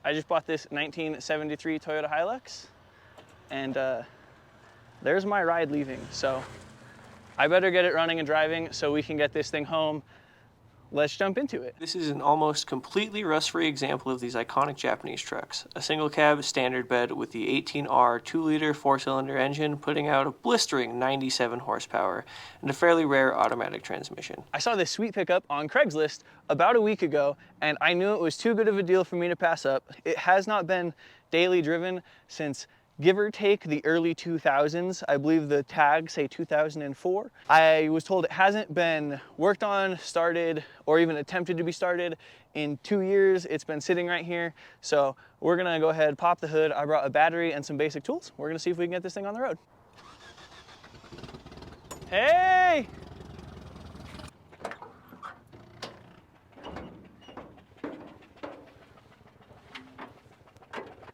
I just bought this 1973 Toyota Hilux, and there's my ride leaving. So I better get it running and driving so we can get this thing home. Let's jump into it. This is an almost completely rust-free example of these iconic Japanese trucks. A single cab standard bed with the 18R 2-liter 4-cylinder engine putting out a blistering 97 horsepower and a fairly rare automatic transmission. I saw this sweet pickup on Craigslist about a week ago, and I knew it was too good of a deal for me to pass up. It has not been daily driven since, give or take, the early 2000s. I believe the tags say 2004. I was told it hasn't been worked on, started, or even attempted to be started in 2 years. It's been sitting right here. So we're gonna go ahead, pop the hood. I brought a battery and some basic tools. We're gonna see if we can get this thing on the road. Hey!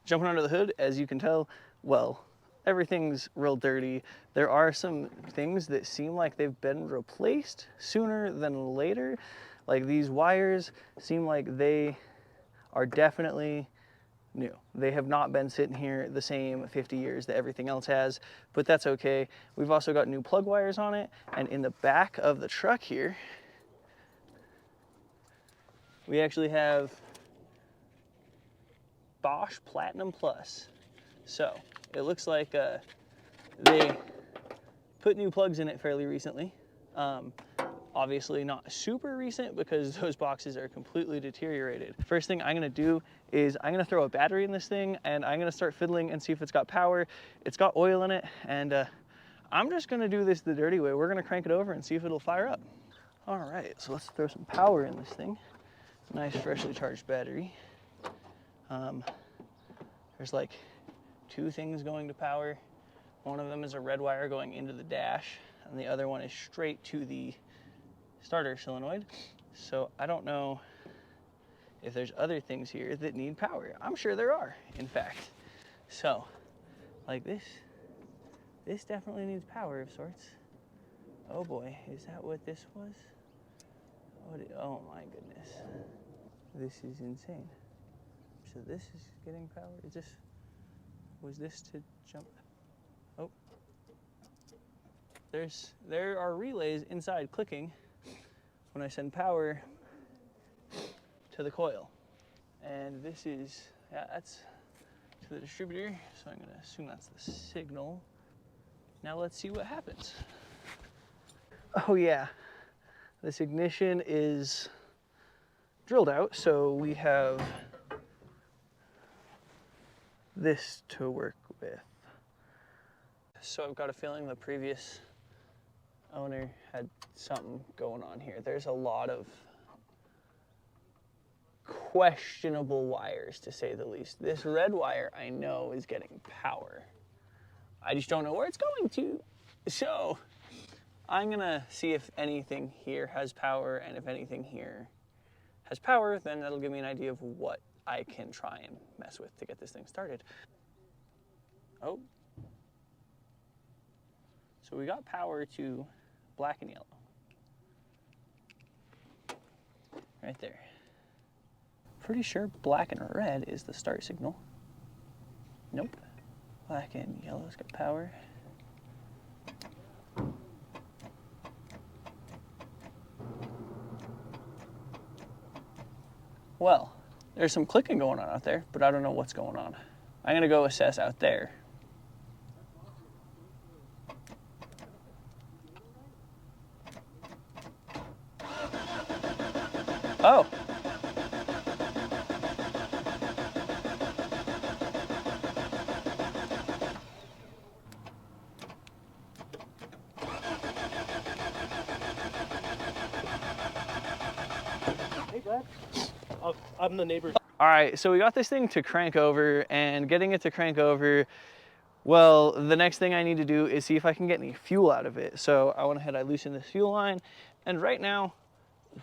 Jumping under the hood, as you can tell, well, everything's real dirty. There are some things that seem like they've been replaced sooner than later. Like these wires seem like they are definitely new. They have not been sitting here the same 50 years that everything else has, but that's okay. We've also got new plug wires on it, and in the back of the truck here, we actually have Bosch Platinum Plus. So it looks like they put new plugs in it fairly recently. Obviously not super recent because those boxes are completely deteriorated. First thing I'm gonna do is I'm gonna throw a battery in this thing and I'm gonna start fiddling and see if it's got power. It's got oil in it, and I'm just gonna do this the dirty way. We're gonna crank it over and see if it'll fire up. All right, so let's throw some power in this thing. Nice freshly charged battery. There's like 2 things going to power. One of them is a red wire going into the dash, and the other one is straight to the starter solenoid. So I don't know if there's other things here that need power. I'm sure there are, in fact. So, like this definitely needs power of sorts. Oh boy, is that what this was? Oh my goodness. This is insane. So this is getting power. Was this to jump? Oh. There are relays inside clicking when I send power to the coil. And this is, yeah, that's to the distributor. So I'm gonna assume that's the signal. Now let's see what happens. Oh yeah, this ignition is drilled out, so we have this to work with. So I've got a feeling the previous owner had something going on here. There's a lot of questionable wires, to say the least. This red wire I know is getting power. I just don't know where it's going to. So I'm gonna see if anything here has power, and if anything here has power, then that'll give me an idea of what I can try and mess with to get this thing started. Oh. So we got power to black and yellow. Right there. Pretty sure black and red is the start signal. Nope. Black and yellow's got power. Well, there's some clicking going on out there, but I don't know what's going on. I'm gonna go assess out there. Oh. Hey, Brad. I'm the neighbor. All right, so we got this thing to crank over, and getting it to crank over, well, the next thing I need to do is see if I can get any fuel out of it. So I went ahead, I loosened this fuel line, and right now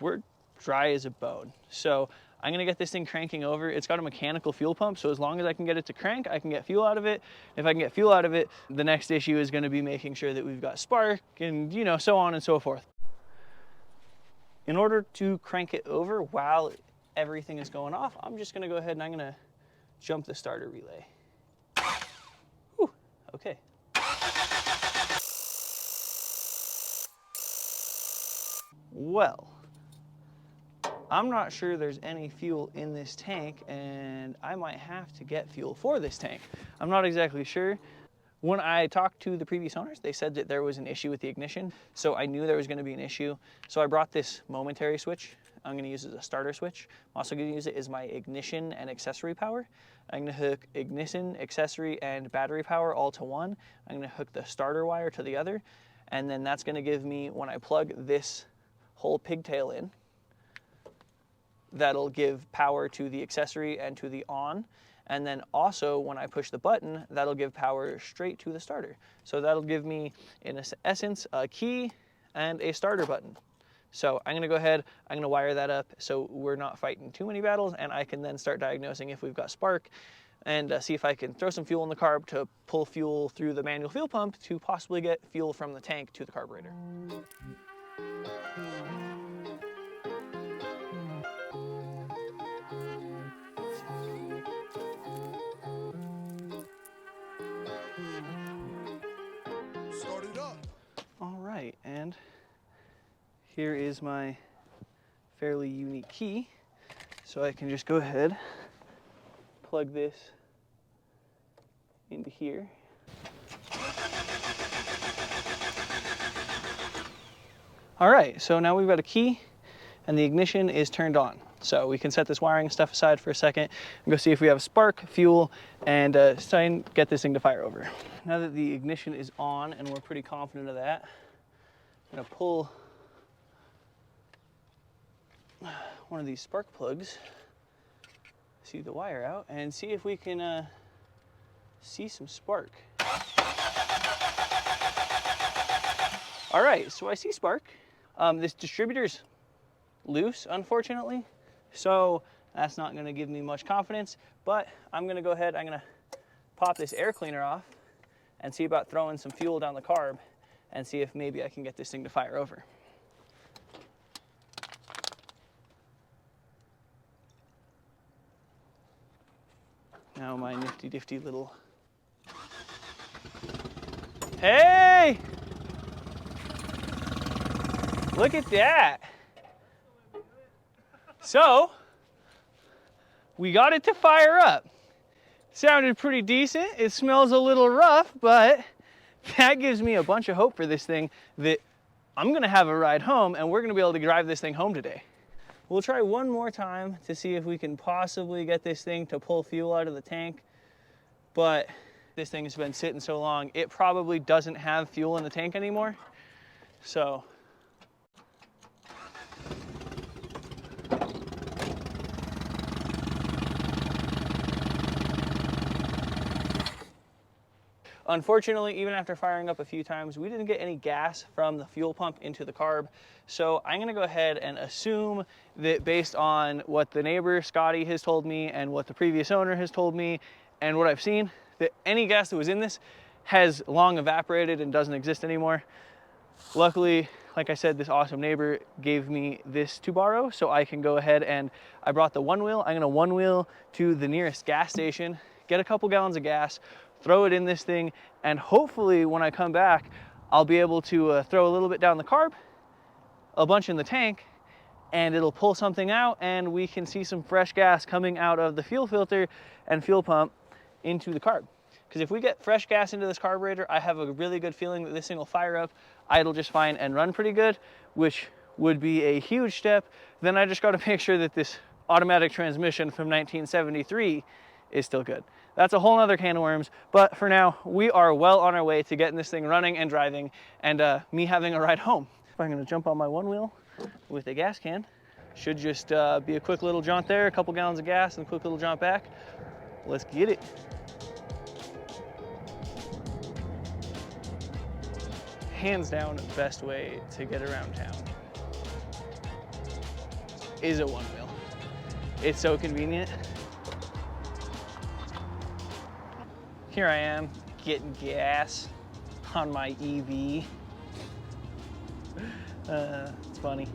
we're dry as a bone. So I'm gonna get this thing cranking over. It's got a mechanical fuel pump, so as long as I can get it to crank, I can get fuel out of it. If I can get fuel out of it, the next issue is gonna be making sure that we've got spark and, you know, so on and so forth. In order to crank it over while everything is going off, I'm just gonna go ahead and I'm gonna jump the starter relay. Whew, okay. Well, I'm not sure there's any fuel in this tank, and I might have to get fuel for this tank. I'm not exactly sure. When I talked to the previous owners, they said that there was an issue with the ignition, so I knew there was going to be an issue. So I brought this momentary switch. I'm going to use it as a starter switch. I'm also going to use it as my ignition and accessory power. I'm going to hook ignition, accessory, and battery power all to one. I'm going to hook the starter wire to the other, and then that's going to give me, when I plug this whole pigtail in, that'll give power to the accessory and to the on. And then also when I push the button, that'll give power straight to the starter. So that'll give me, in essence, a key and a starter button. So I'm gonna go ahead, I'm gonna wire that up so we're not fighting too many battles, and I can then start diagnosing if we've got spark and see if I can throw some fuel in the carb to pull fuel through the manual fuel pump to possibly get fuel from the tank to the carburetor. All right, and here is my fairly unique key. So I can just go ahead, plug this into here. All right, so now we've got a key and the ignition is turned on. So we can set this wiring stuff aside for a second and go see if we have a spark, fuel, and try and get this thing to fire over. Now that the ignition is on and we're pretty confident of that, I'm gonna pull one of these spark plugs, see the wire out, and see if we can see some spark. All right, so I see spark. This distributor's loose, unfortunately, so that's not gonna give me much confidence, but I'm gonna go ahead, I'm gonna pop this air cleaner off and see about throwing some fuel down the carb and see if maybe I can get this thing to fire over. Now my nifty little, hey! Look at that. So, we got it to fire up. Sounded pretty decent. It smells a little rough, but that gives me a bunch of hope for this thing that I'm gonna have a ride home and we're gonna be able to drive this thing home today. We'll try one more time to see if we can possibly get this thing to pull fuel out of the tank, but this thing has been sitting so long, it probably doesn't have fuel in the tank anymore. So, unfortunately, even after firing up a few times, we didn't get any gas from the fuel pump into the carb. So I'm gonna go ahead and assume that based on what the neighbor, Scotty, has told me and what the previous owner has told me and what I've seen, that any gas that was in this has long evaporated and doesn't exist anymore. Luckily, like I said, this awesome neighbor gave me this to borrow, so I can go ahead and I brought the one wheel. I'm gonna one wheel to the nearest gas station, get a couple gallons of gas, throw it in this thing, and hopefully when I come back, I'll be able to throw a little bit down the carb, a bunch in the tank, and it'll pull something out and we can see some fresh gas coming out of the fuel filter and fuel pump into the carb. Because if we get fresh gas into this carburetor, I have a really good feeling that this thing will fire up, idle just fine, and run pretty good, which would be a huge step. Then I just gotta make sure that this automatic transmission from 1973 is still good. That's a whole nother can of worms, but for now, we are well on our way to getting this thing running and driving and me having a ride home. I'm gonna jump on my one wheel with a gas can. Should just be a quick little jaunt there, a couple gallons of gas and a quick little jaunt back. Let's get it. Hands down, best way to get around town is a one wheel. It's so convenient. Here I am getting gas on my EV. It's funny.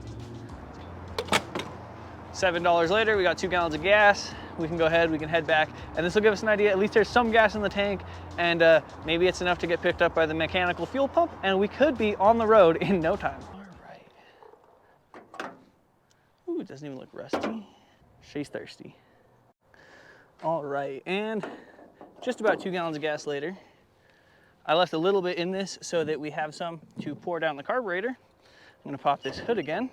$7 later, we got 2 gallons of gas. We can go ahead, we can head back And this will give us an idea, at least there's some gas in the tank, and maybe it's enough to get picked up by the mechanical fuel pump, and we could be on the road in no time. All right. Ooh, it doesn't even look rusty. She's thirsty. All right, and just about 2 gallons of gas later, I left a little bit in this so that we have some to pour down the carburetor. I'm gonna pop this hood again.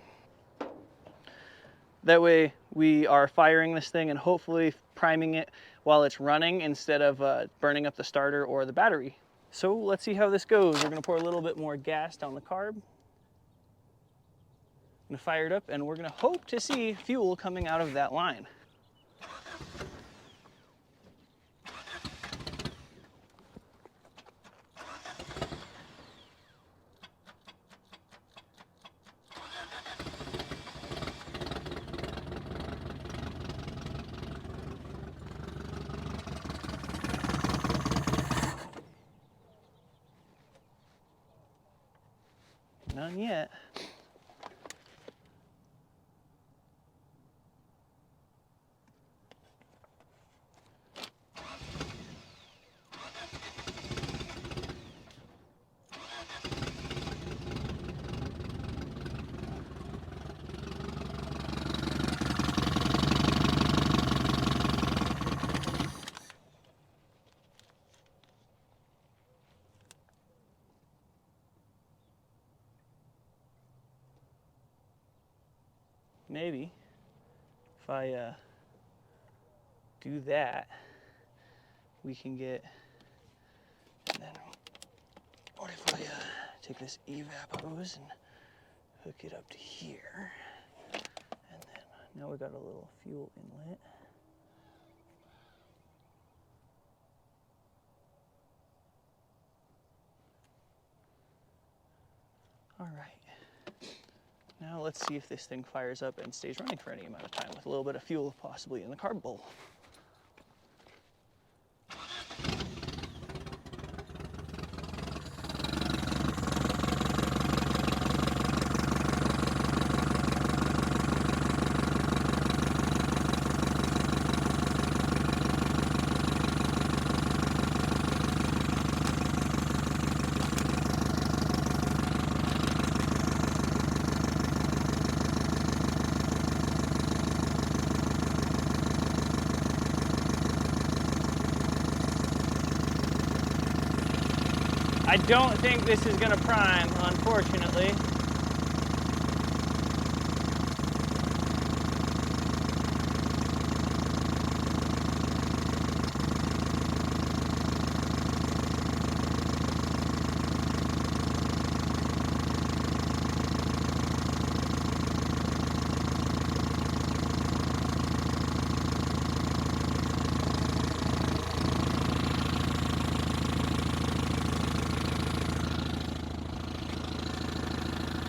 That way we are firing this thing and hopefully priming it while it's running instead of burning up the starter or the battery. So let's see how this goes. We're gonna pour a little bit more gas down the carb. I'm gonna fire it up and we're gonna hope to see fuel coming out of that line. None yet. Maybe if I do that, we can get, and then what if I take this evap hose and hook it up to here, and then now we got a little fuel inlet. All right. Now let's see if this thing fires up and stays running for any amount of time with a little bit of fuel possibly in the carb bowl. I don't think this is gonna prime, unfortunately.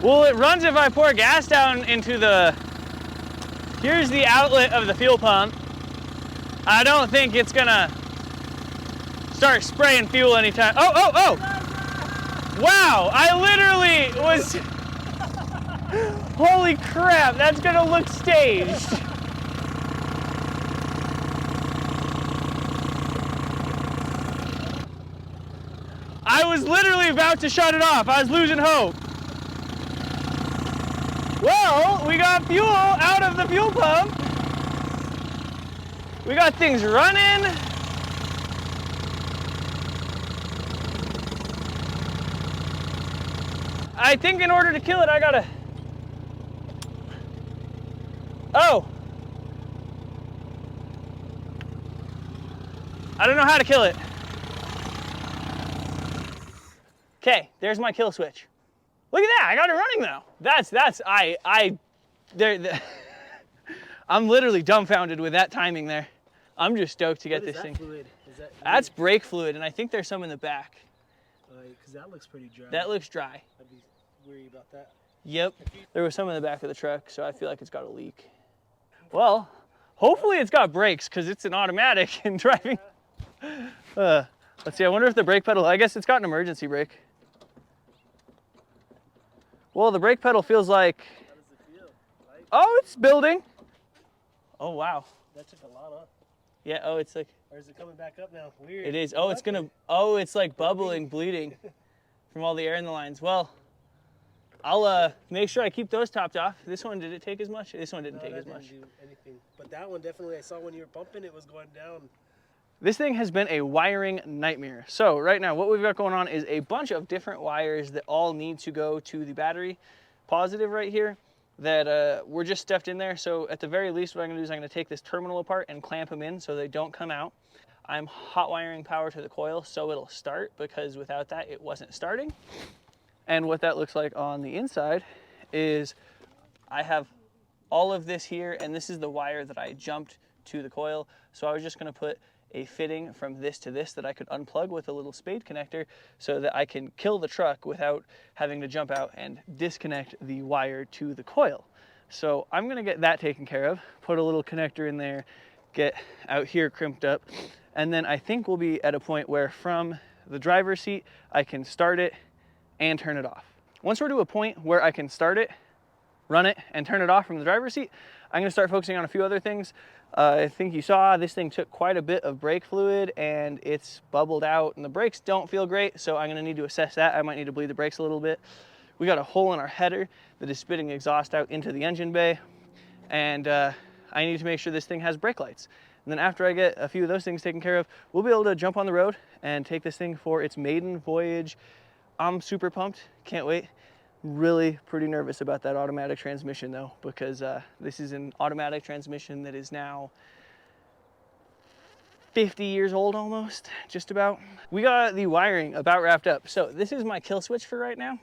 Well, it runs if I pour gas down into the, here's the outlet of the fuel pump. I don't think it's gonna start spraying fuel anytime. Oh! Wow, I literally was, holy crap, that's gonna look staged. I was literally about to shut it off. I was losing hope. Well, we got fuel out of the fuel pump. We got things running. I think in order to kill it, I gotta... Oh! I don't know how to kill it. Okay, there's my kill switch. Look at that, I got it running now. I'm literally dumbfounded with that timing there. I'm just stoked to get this thing. Fluid? That's brake fluid, and I think there's some in the back. Because that looks pretty dry. That looks dry. I'd be worried about that. Yep, there was some in the back of the truck, so I feel like it's got a leak. Well, hopefully it's got brakes, because it's an automatic and driving. Let's see, I wonder if the brake pedal, I guess it's got an emergency brake. Well, the brake pedal feels like... How does it feel? Light? Oh, it's building. Oh, wow. That took a lot up. Yeah, oh, it's like... Or is it coming back up now? Weird. It is. Oh, it's gonna. Oh, it's like bubbling, bleeding from all the air in the lines. Well, I'll make sure I keep those topped off. This one, did it take as much? This one didn't take as much. Didn't do anything. But that one definitely, I saw when you were pumping, it was going down. This thing has been a wiring nightmare. So right now, what we've got going on is a bunch of different wires that all need to go to the battery positive right here that were just stuffed in there. So at the very least, what I'm gonna do is I'm gonna take this terminal apart and clamp them in so they don't come out. I'm hot wiring power to the coil so it'll start, because without that, it wasn't starting. And what that looks like on the inside is I have all of this here, and this is the wire that I jumped to the coil. So I was just gonna put a fitting from this to this that I could unplug with a little spade connector so that I can kill the truck without having to jump out and disconnect the wire to the coil. So I'm gonna get that taken care of, put a little connector in there, get out here crimped up, and then I think we'll be at a point where from the driver's seat, I can start it and turn it off. Once we're to a point where I can start it, run it, and turn it off from the driver's seat, I'm gonna start focusing on a few other things. I think you saw this thing took quite a bit of brake fluid and it's bubbled out and the brakes don't feel great, so I'm gonna need to assess that. I might need to bleed the brakes a little bit. We got a hole in our header that is spitting exhaust out into the engine bay, and I need to make sure this thing has brake lights. And then after I get a few of those things taken care of, we'll be able to jump on the road and take this thing for its maiden voyage. I'm super pumped, can't wait. Really pretty nervous about that automatic transmission though, because this is an automatic transmission that is now 50 years old almost, just about. We got the wiring about wrapped up. So this is my kill switch for right now.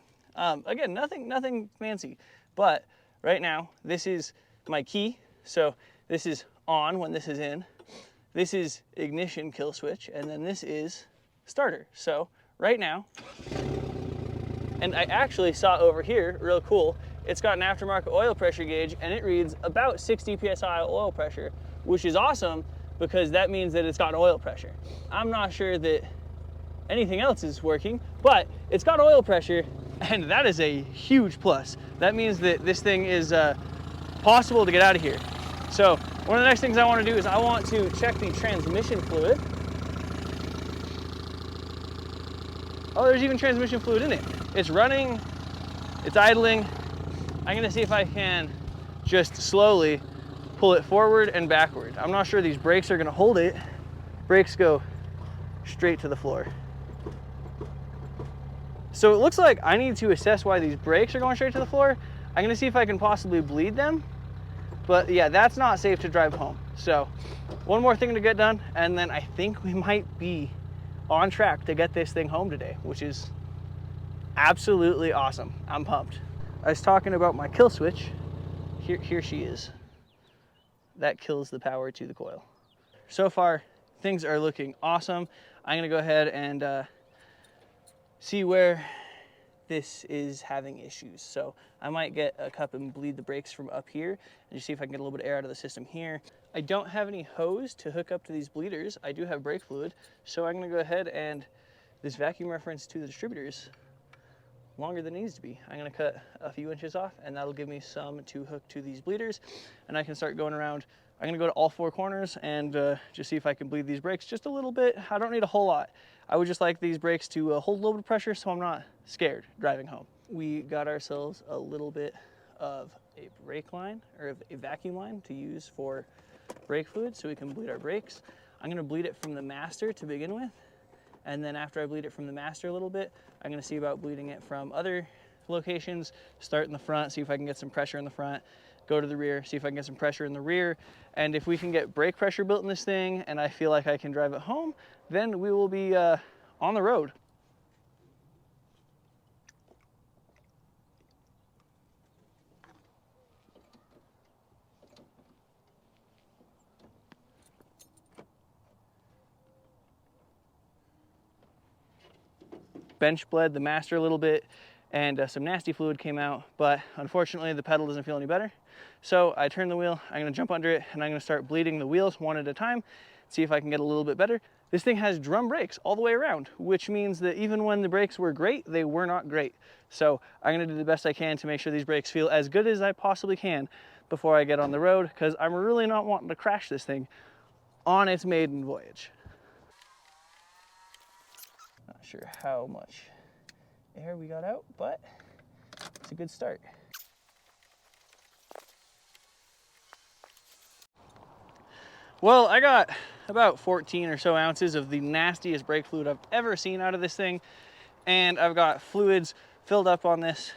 Again, nothing fancy, but right now this is my key. So this is on when this is in. This is ignition kill switch, and then this is starter. So right now, and I actually saw over here, real cool, it's got an aftermarket oil pressure gauge and it reads about 60 PSI oil pressure, which is awesome because that means that it's got oil pressure. I'm not sure that anything else is working, but it's got oil pressure, and that is a huge plus. That means that this thing is possible to get out of here. So one of the next things I want to do is I want to check the transmission fluid. Oh, there's even transmission fluid in it. It's running, it's idling. I'm gonna see if I can just slowly pull it forward and backward. I'm not sure these brakes are gonna hold it. Brakes go straight to the floor. So it looks like I need to assess why these brakes are going straight to the floor. I'm gonna see if I can possibly bleed them. But yeah, that's not safe to drive home. So one more thing to get done, and then I think we might be on track to get this thing home today, which is absolutely awesome. I'm pumped. I was talking about my kill switch. Here she is. That kills the power to the coil. So far, things are looking awesome. I'm gonna go ahead and see where this is having issues. So I might get a cup and bleed the brakes from up here and just see if I can get a little bit of air out of the system here. I don't have any hose to hook up to these bleeders. I do have brake fluid, so I'm gonna go ahead and this vacuum reference to the distributors longer than it needs to be. I'm gonna cut a few inches off, and that'll give me some to hook to these bleeders, and I can start going around. I'm gonna go to all four corners and just see if I can bleed these brakes just a little bit. I don't need a whole lot. I would just like these brakes to hold a little bit of pressure so I'm not scared driving home. We got ourselves a little bit of a brake line, or a vacuum line to use for brake fluid so we can bleed our brakes. I'm gonna bleed it from the master to begin with, and then after I bleed it from the master a little bit, I'm gonna see about bleeding it from other locations. Start in the front, see if I can get some pressure in the front, go to the rear, see if I can get some pressure in the rear, and if we can get brake pressure built in this thing and I feel like I can drive it home, then we will be on the road. Bench bled the master a little bit, and some nasty fluid came out, but unfortunately the pedal doesn't feel any better. So I turn the wheel, I'm gonna jump under it, and I'm gonna start bleeding the wheels one at a time, see if I can get a little bit better. This thing has drum brakes all the way around, which means that even when the brakes were great, they were not great. So I'm gonna do the best I can to make sure these brakes feel as good as I possibly can before I get on the road, because I'm really not wanting to crash this thing on its maiden voyage. Not sure how much air we got out, but it's a good start. Well, I got about 14 or so ounces of the nastiest brake fluid I've ever seen out of this thing. And I've got fluids filled up on this.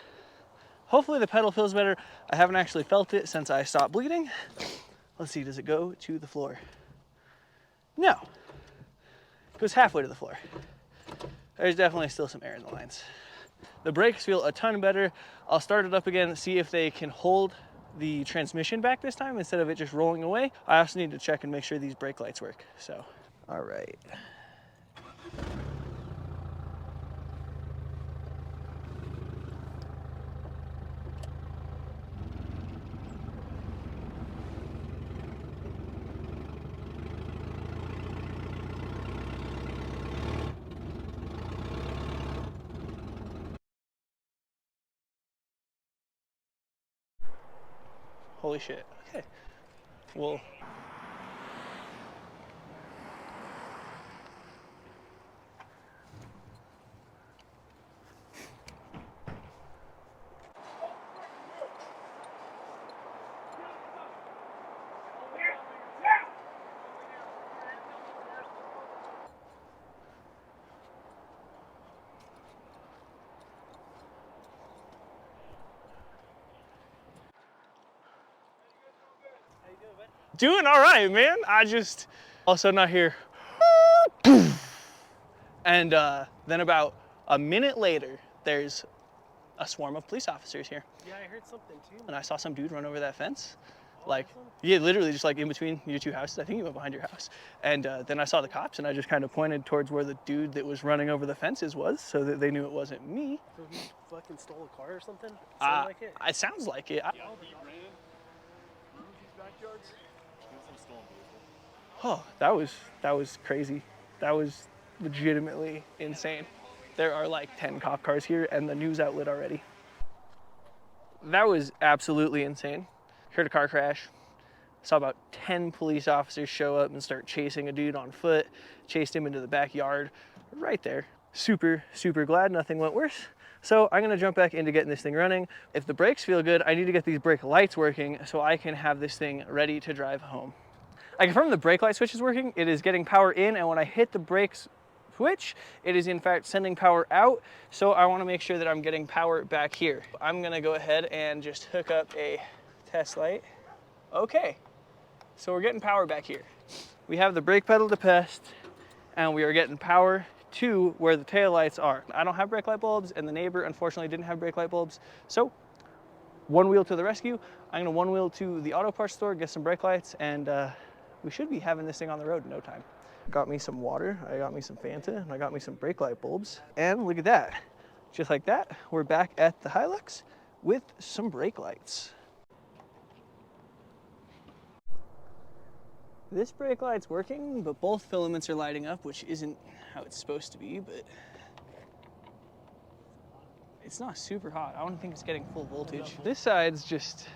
Hopefully the pedal feels better. I haven't actually felt it since I stopped bleeding. Let's see, does it go to the floor? No, it goes halfway to the floor. There's definitely still some air in the lines. The brakes feel a ton better. I'll start it up again, see if they can hold the transmission back this time instead of it just rolling away. I also need to check and make sure these brake lights work. So, all right. Holy shit. Okay. Well, doing all right, man. I just all of a sudden I hear and then about a minute later there's a swarm of police officers here. Yeah, I heard something too. And I saw some dude run over that fence. Oh, Like, yeah, literally just like in between your two houses. I think he went behind your house. And then I saw the cops and I just kind of pointed towards where the dude that was running over the fences was so that they knew it wasn't me. So he fucking stole a car or something? Sounded like it. It sounds like it. Oh, that was crazy. That was legitimately insane. There are like 10 cop cars here and the news outlet already. That was absolutely insane. Heard a car crash. Saw about 10 police officers show up and start chasing a dude on foot. Chased him into the backyard right there. Super, super glad nothing went worse. So I'm gonna jump back into getting this thing running. If the brakes feel good, I need to get these brake lights working so I can have this thing ready to drive home. I confirmed the brake light switch is working. It is getting power in, and when I hit the brakes switch, it is in fact sending power out. So I wanna make sure that I'm getting power back here. I'm gonna go ahead and just hook up a test light. Okay, so we're getting power back here. We have the brake pedal depressed, and we are getting power to where the tail lights are. I don't have brake light bulbs, and the neighbor unfortunately didn't have brake light bulbs. So one wheel to the rescue. I'm gonna one wheel to the auto parts store, get some brake lights, and we should be having this thing on the road in no time. Got me some water, I got me some Fanta, and I got me some brake light bulbs. And look at that. Just like that, we're back at the Hilux with some brake lights. This brake light's working, but both filaments are lighting up, which isn't how it's supposed to be, but it's not super hot. I don't think it's getting full voltage. This side's just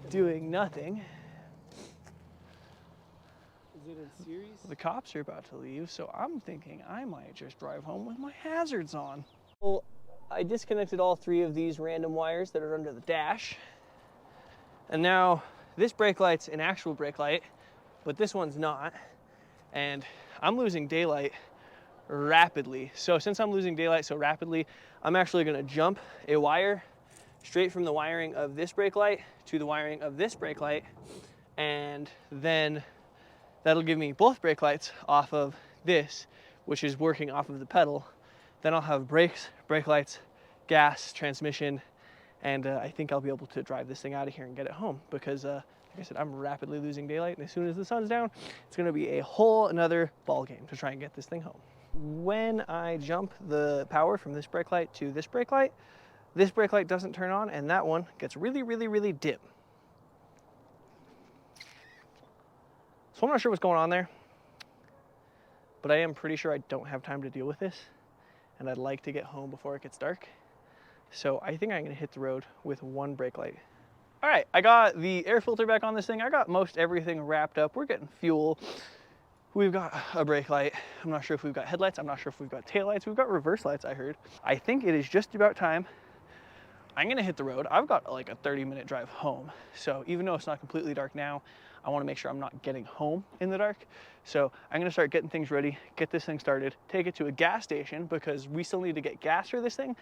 doing nothing. Is it in series? The cops are about to leave, so I'm thinking I might just drive home with my hazards on. Well, I disconnected all 3 of these random wires that are under the dash. And now this brake light's an actual brake light, but this one's not. And I'm losing daylight rapidly. So since I'm losing daylight so rapidly, I'm actually gonna jump a wire straight from the wiring of this brake light to the wiring of this brake light. And then that'll give me both brake lights off of this, which is working off of the pedal. Then I'll have brakes, brake lights, gas, transmission, and I think I'll be able to drive this thing out of here and get it home because like I said, I'm rapidly losing daylight, and as soon as the sun's down, it's gonna be a whole another ball game to try and get this thing home. When I jump the power from this brake light to this brake light doesn't turn on, and that one gets really, really, really dim. So I'm not sure what's going on there, but I am pretty sure I don't have time to deal with this, and I'd like to get home before it gets dark. So I think I'm gonna hit the road with one brake light. All right, I got the air filter back on this thing. I got most everything wrapped up. We're getting fuel. We've got a brake light. I'm not sure if we've got headlights. I'm not sure if we've got taillights. We've got reverse lights, I heard. I think it is just about time. I'm gonna hit the road. I've got like a 30-minute drive home. So even though it's not completely dark now, I wanna make sure I'm not getting home in the dark. So I'm gonna start getting things ready, get this thing started, take it to a gas station because we still need to get gas for this thing.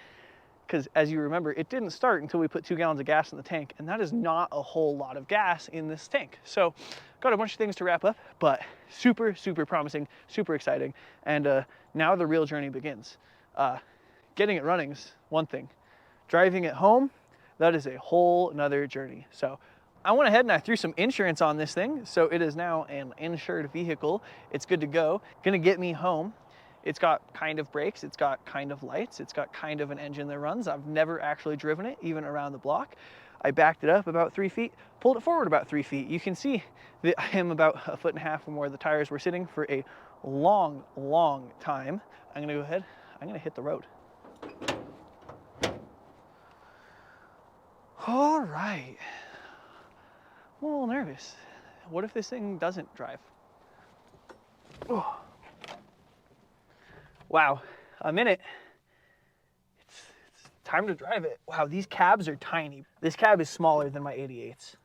Because as you remember, it didn't start until we put 2 gallons of gas in the tank, and that is not a whole lot of gas in this tank. So got a bunch of things to wrap up, but super, super promising, super exciting. And now the real journey begins. Getting it running is one thing. Driving it home, that is a whole nother journey. So I went ahead and I threw some insurance on this thing. So it is now an insured vehicle. It's good to go. Gonna get me home. It's got kind of brakes, it's got kind of lights, it's got kind of an engine that runs. I've never actually driven it, even around the block. I backed it up about 3 feet, pulled it forward about 3 feet. You can see that I am about 1.5 feet from where the tires were sitting for a long, long time. I'm gonna go ahead, I'm gonna hit the road. All right. I'm a little nervous. What if this thing doesn't drive? Oh. Wow, I'm in it. It's time to drive it. Wow, these cabs are tiny. This cab is smaller than my 88s.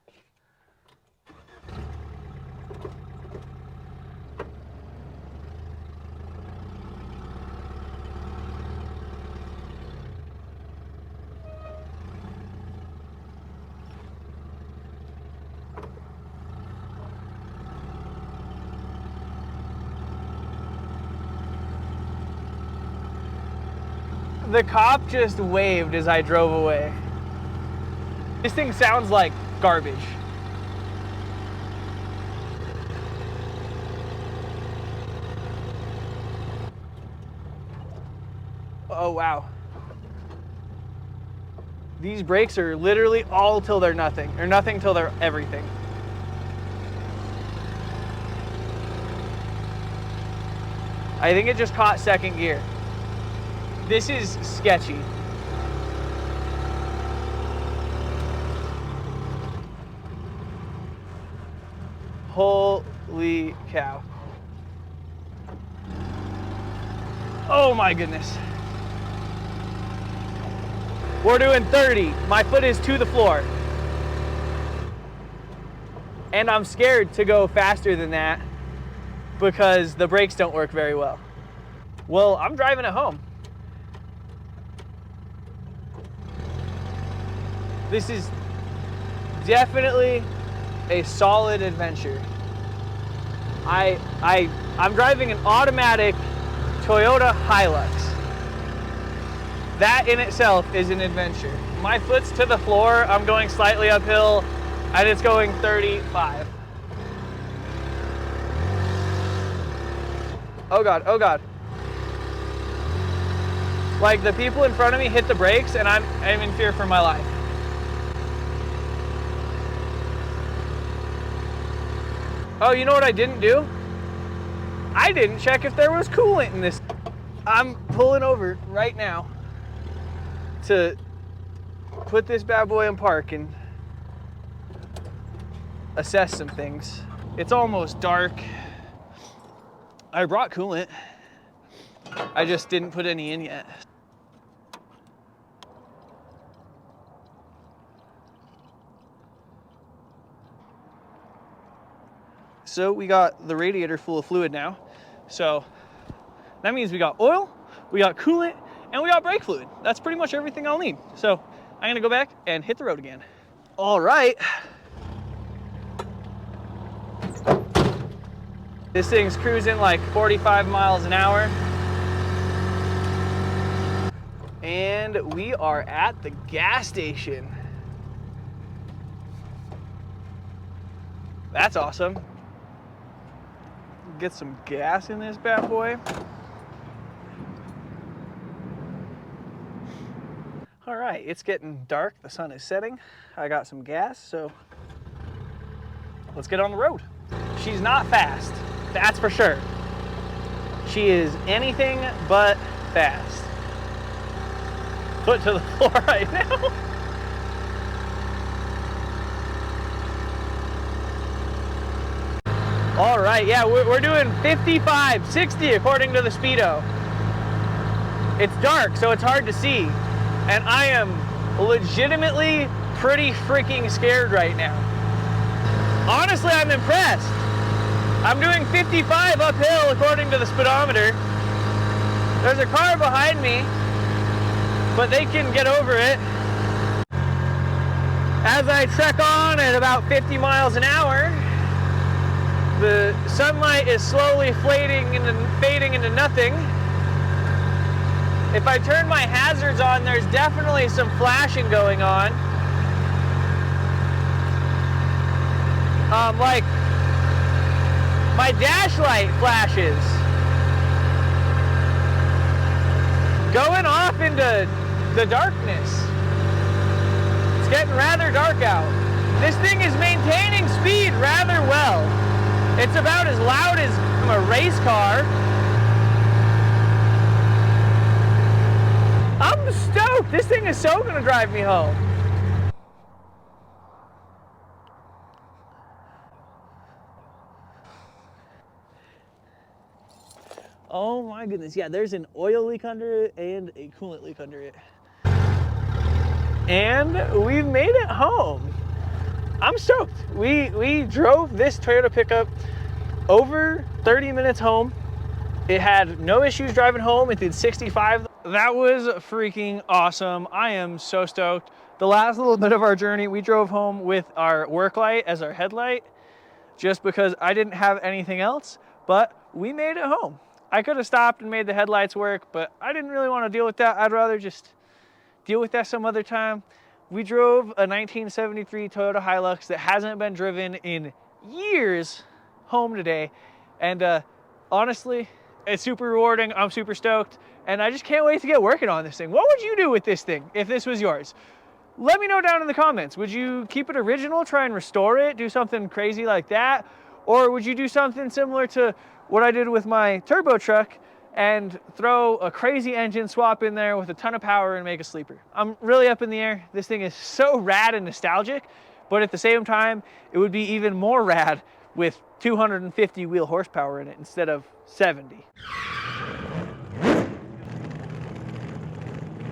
The cop just waved as I drove away. This thing sounds like garbage. Oh, wow. These brakes are literally all till they're nothing, or nothing till they're everything. I think it just caught second gear. This is sketchy. Holy cow. Oh my goodness. We're doing 30. My foot is to the floor. And I'm scared to go faster than that because the brakes don't work very well. Well, I'm driving it home. This is definitely a solid adventure. I'm driving an automatic Toyota Hilux. That in itself is an adventure. My foot's to the floor, I'm going slightly uphill, and it's going 35. Oh God, oh God. Like the people in front of me hit the brakes and I'm in fear for my life. Oh, you know what I didn't do? I didn't check if there was coolant in this. I'm pulling over right now to put this bad boy in park and assess some things. It's almost dark. I brought coolant. I just didn't put any in yet. So we got the radiator full of fluid now. So that means we got oil, we got coolant, and we got brake fluid. That's pretty much everything I'll need. So I'm gonna go back and hit the road again. All right. This thing's cruising like 45 miles an hour. And we are at the gas station. That's awesome. Get some gas in this bad boy. All right, it's getting dark. The sun is setting. I got some gas, so let's get on the road. She's not fast, that's for sure. She is anything but fast. Foot to the floor right now. All right, yeah, we're doing 55, 60 according to the speedo. It's dark, so it's hard to see. And I am legitimately pretty freaking scared right now. Honestly, I'm impressed. I'm doing 55 uphill according to the speedometer. There's a car behind me, but they can get over it. As I trek on at about 50 miles an hour, the sunlight is slowly fading into nothing. If I turn my hazards on, there's definitely some flashing going on. Like my dash light flashes. Going off into the darkness. It's getting rather dark out. This thing is maintaining speed rather well. It's about as loud as a race car. I'm stoked. This thing is so gonna drive me home. Oh my goodness. Yeah, there's an oil leak under it and a coolant leak under it. And we've made it home. I'm stoked. We drove this Toyota pickup over 30 minutes home. It had no issues driving home. It did 65. That was freaking awesome. I am so stoked. The last little bit of our journey, we drove home with our work light as our headlight just because I didn't have anything else, but we made it home. I could have stopped and made the headlights work, but I didn't really want to deal with that. I'd rather just deal with that some other time. We drove a 1973 Toyota Hilux that hasn't been driven in years home today. And honestly, it's super rewarding. I'm super stoked. And I just can't wait to get working on this thing. What would you do with this thing if this was yours? Let me know down in the comments. Would you keep it original, try and restore it, do something crazy like that? Or would you do something similar to what I did with my turbo truck and throw a crazy engine swap in there with a ton of power and make a sleeper? I'm really up in the air. This thing is so rad and nostalgic, but at the same time, it would be even more rad with 250 wheel horsepower in it instead of 70.